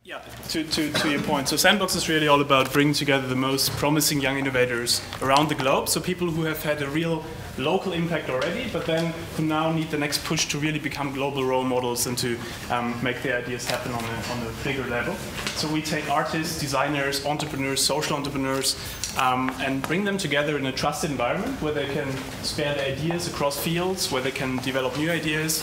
Yeah, to your point. So Sandbox is really all about bringing together the most promising young innovators around the globe. So people who have had a real local impact already, but then who now need the next push to really become global role models and to make their ideas happen on a bigger level. So we take artists, designers, entrepreneurs, social entrepreneurs, and bring them together in a trusted environment where they can share their ideas across fields, where they can develop new ideas.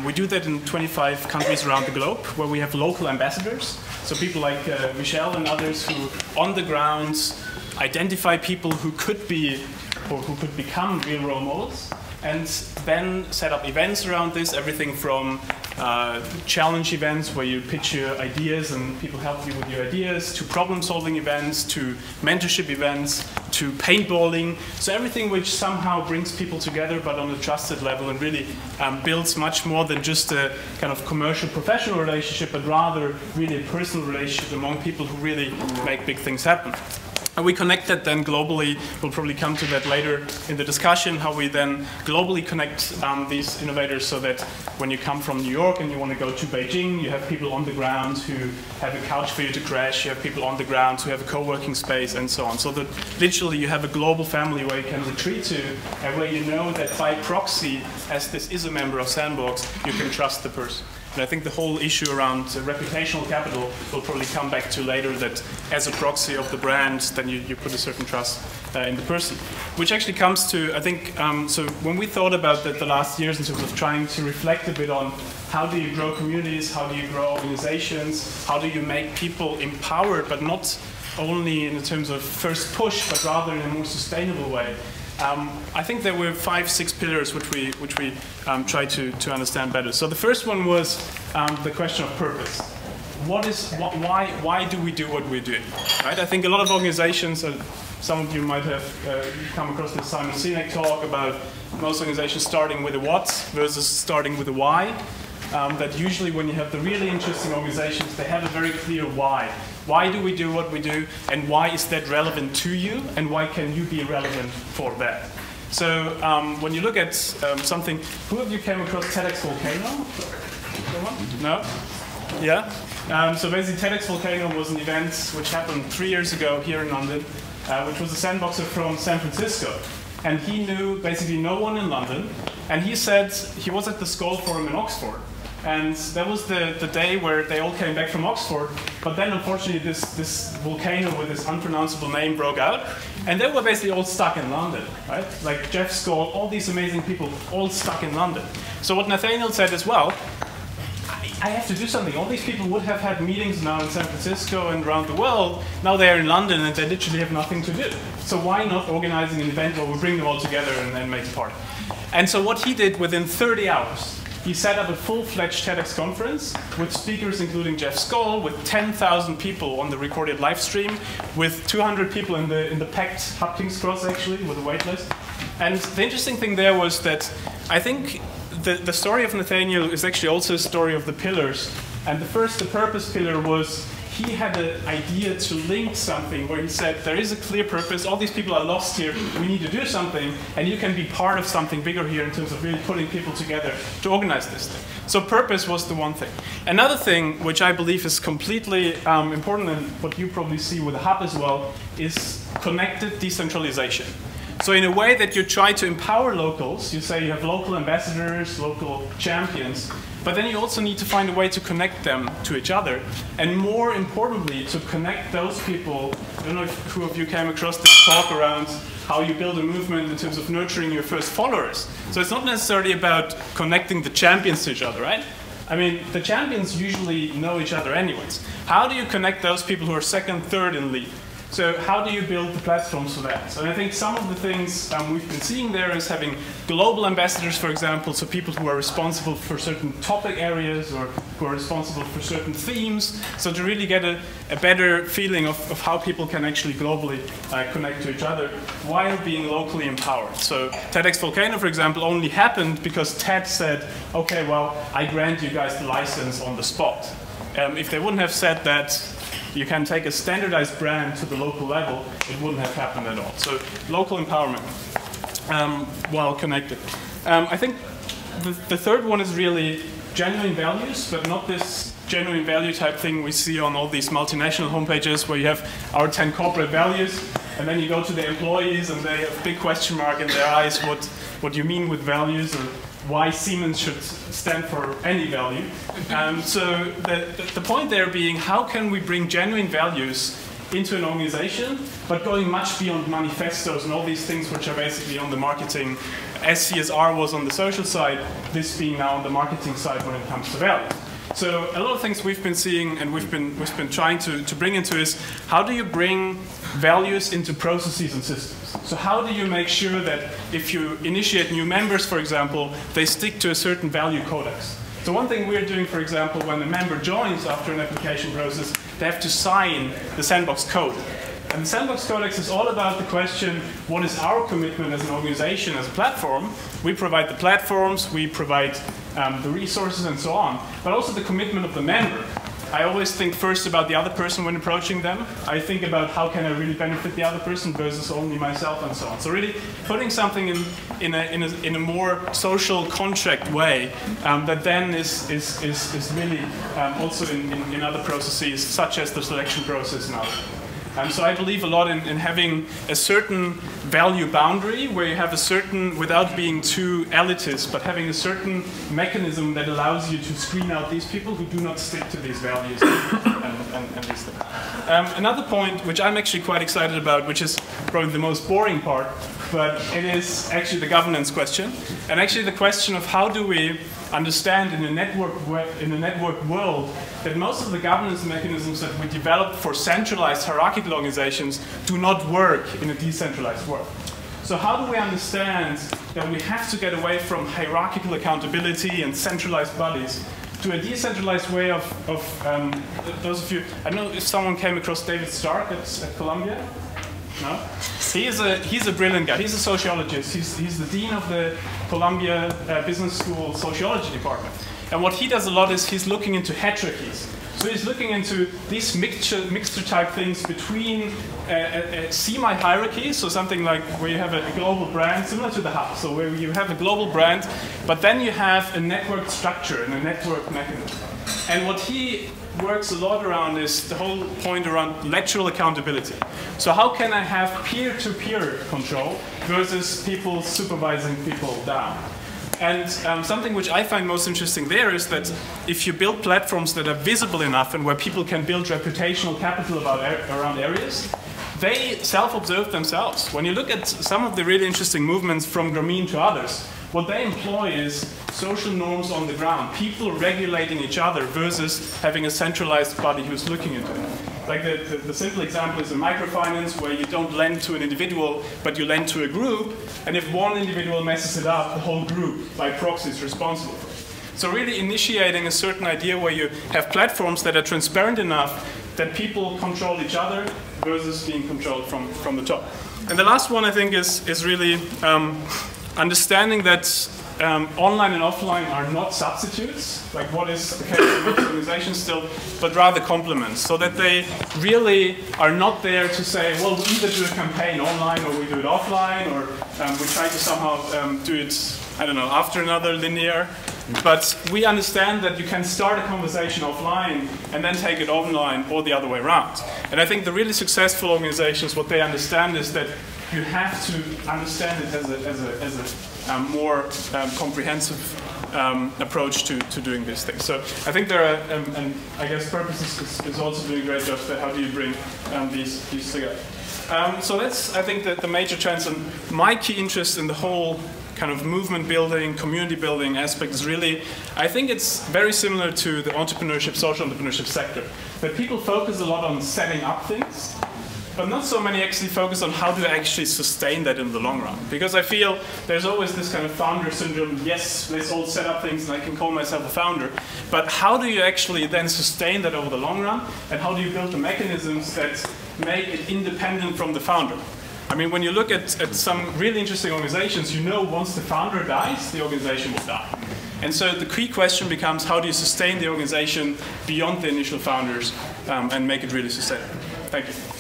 We do that in 25 countries around the globe, where we have local ambassadors. So people like Michelle and others who, on the ground, identify people who could be or who could become real role models, and then set up events around this, everything from challenge events where you pitch your ideas and people help you with your ideas, to problem-solving events, to mentorship events, to paintballing. So everything which somehow brings people together but on a trusted level and really builds much more than just a kind of commercial professional relationship, but rather really a personal relationship among people who really make big things happen. And we connect that then globally. We'll probably come to that later in the discussion, how we then globally connect these innovators so that when you come from New York and you want to go to Beijing, you have people on the ground who have a couch for you to crash, you have people on the ground who have a co-working space and so on. So that literally you have a global family where you can retreat to and where you know that by proxy, as this is a member of Sandbox, you can trust the person. And I think the whole issue around reputational capital will probably come back to later, that as a proxy of the brand, then you put a certain trust in the person. Which actually comes to, I think, so when we thought about that the last years in terms of trying to reflect a bit on how do you grow communities, how do you grow organizations, how do you make people empowered, but not only in terms of first push, but rather in a more sustainable way. I think there were 5, 6 pillars which we tried to understand better. So the first one was the question of purpose. Why do we do what we're doing? Right? I think a lot of organizations, some of you might have come across this Simon Sinek talk about most organizations starting with a what versus starting with a why. That usually when you have the really interesting organizations, they have a very clear why. Why do we do what we do, and why is that relevant to you, and why can you be relevant for that? So when you look at something, who of you came across TEDx Volcano? No? Yeah? So basically TEDx Volcano was an event which happened 3 years ago here in London, which was a sandboxer from San Francisco. And he knew basically no one in London, and he said he was at the Skoll Forum in Oxford. And that was the day where they all came back from Oxford, but then unfortunately this volcano with this unpronounceable name broke out, and they were basically all stuck in London, right? Like Jeff Skoll, all these amazing people, all stuck in London. So what Nathaniel said as well, I have to do something. All these people would have had meetings now in San Francisco and around the world. Now they're in London and they literally have nothing to do. So why not organizing an event where we bring them all together and then make a party? And so what he did within 30 hours, he set up a full-fledged TEDx conference with speakers including Jeff Skoll, with 10,000 people on the recorded live stream, with 200 people in the packed Hub King's Cross actually, with a wait list. And the interesting thing there was that I think the story of Nathaniel is actually also a story of the pillars. And the purpose pillar was he had an idea to link something where he said, there is a clear purpose, all these people are lost here, we need to do something, and you can be part of something bigger here in terms of really putting people together to organize this thing. So purpose was the one thing. Another thing, which I believe is completely important, and what you probably see with the Hub as well, is connected decentralization. So in a way that you try to empower locals, you say you have local ambassadors, local champions, but then you also need to find a way to connect them to each other. And more importantly, to connect those people. I don't know if who of you came across this talk around how you build a movement in terms of nurturing your first followers. So it's not necessarily about connecting the champions to each other, right? I mean, the champions usually know each other anyways. How do you connect those people who are second, third in lead? So how do you build the platforms for that? So I think some of the things we've been seeing there is having global ambassadors, for example, so people who are responsible for certain topic areas or who are responsible for certain themes. So to really get a better feeling of how people can actually globally connect to each other while being locally empowered. So TEDx Volcano, for example, only happened because TED said, okay, well, I grant you guys the license on the spot. If they wouldn't have said that, you can take a standardized brand to the local level, it wouldn't have happened at all. So local empowerment while connected. I think the third one is really genuine values, but not this genuine value type thing we see on all these multinational homepages where you have our 10 corporate values, and then you go to the employees and they have a big question mark in their eyes what you mean with values or why Siemens should stand for any value. So the point there being, how can we bring genuine values into an organization, but going much beyond manifestos and all these things which are basically on the marketing, as CSR was on the social side, this being now on the marketing side when it comes to values. So a lot of things we've been seeing and we've been trying to bring into is, how do you bring values into processes and systems? So how do you make sure that if you initiate new members, for example, they stick to a certain value codex? So one thing we're doing, for example, when a member joins after an application process, they have to sign the Sandbox code. And the Sandbox Codex is all about the question, what is our commitment as an organization, as a platform? We provide the platforms, we provide the resources and so on, but also the commitment of the member. I always think first about the other person when approaching them. I think about how can I really benefit the other person versus only myself and so on. So really putting something in a more social contract way that then is really also in other processes, such as the selection process now. So I believe a lot in having a certain value boundary where you have a certain, without being too elitist, but having a certain mechanism that allows you to screen out these people who do not stick to these values and these things. Another point which I'm actually quite excited about, which is probably the most boring part, but it is actually the governance question. And actually the question of how do we understand in a network world that most of the governance mechanisms that we developed for centralized hierarchical organizations do not work in a decentralized world. So how do we understand that we have to get away from hierarchical accountability and centralized bodies to a decentralized way of those of you, I don't know if someone came across David Stark at Columbia? No? He's a brilliant guy. He's a sociologist. He's the dean of the Columbia Business School sociology department. And what he does a lot is he's looking into hierarchies. So he's looking into these mixture type things between a semi-hierarchy, so something like where you have a global brand, similar to the hub, so where you have a global brand, but then you have a network structure and a network mechanism. And what he works a lot around is the whole point around lateral accountability. So how can I have peer-to-peer control versus people supervising people down? And something which I find most interesting there is that if you build platforms that are visible enough and where people can build reputational capital around areas, they self-observe themselves. When you look at some of the really interesting movements from Grameen to others, what they employ is social norms on the ground, people regulating each other versus having a centralized body who's looking into it. Like the simple example is a microfinance where you don't lend to an individual, but you lend to a group, and if one individual messes it up, the whole group by proxy is responsible for it. So really initiating a certain idea where you have platforms that are transparent enough that people control each other versus being controlled from the top. And the last one I think is really understanding that online and offline are not substitutes, like what is the case in most organizations still, but rather complements, so that they really are not there to say, well, we either do a campaign online or we do it offline, or we try to somehow do it, I don't know, after another linear. But we understand that you can start a conversation offline and then take it online, or the other way around. And I think the really successful organizations, what they understand is that you have to understand it as a more comprehensive approach to doing these things. So I think there are, and I guess Purpose is also doing a great job at how do you bring these together. So that's, I think, the major trends. And my key interest in the whole kind of movement building, community building aspect is really, I think it's very similar to the entrepreneurship, social entrepreneurship sector. That people focus a lot on setting up things, but not so many actually focus on how to actually sustain that in the long run. Because I feel there's always this kind of founder syndrome, yes, let's all set up things and I can call myself a founder, but how do you actually then sustain that over the long run? And how do you build the mechanisms that make it independent from the founder? I mean, when you look at some really interesting organizations, you know once the founder dies, the organization will die. And so the key question becomes, how do you sustain the organization beyond the initial founders and make it really sustainable? Thank you.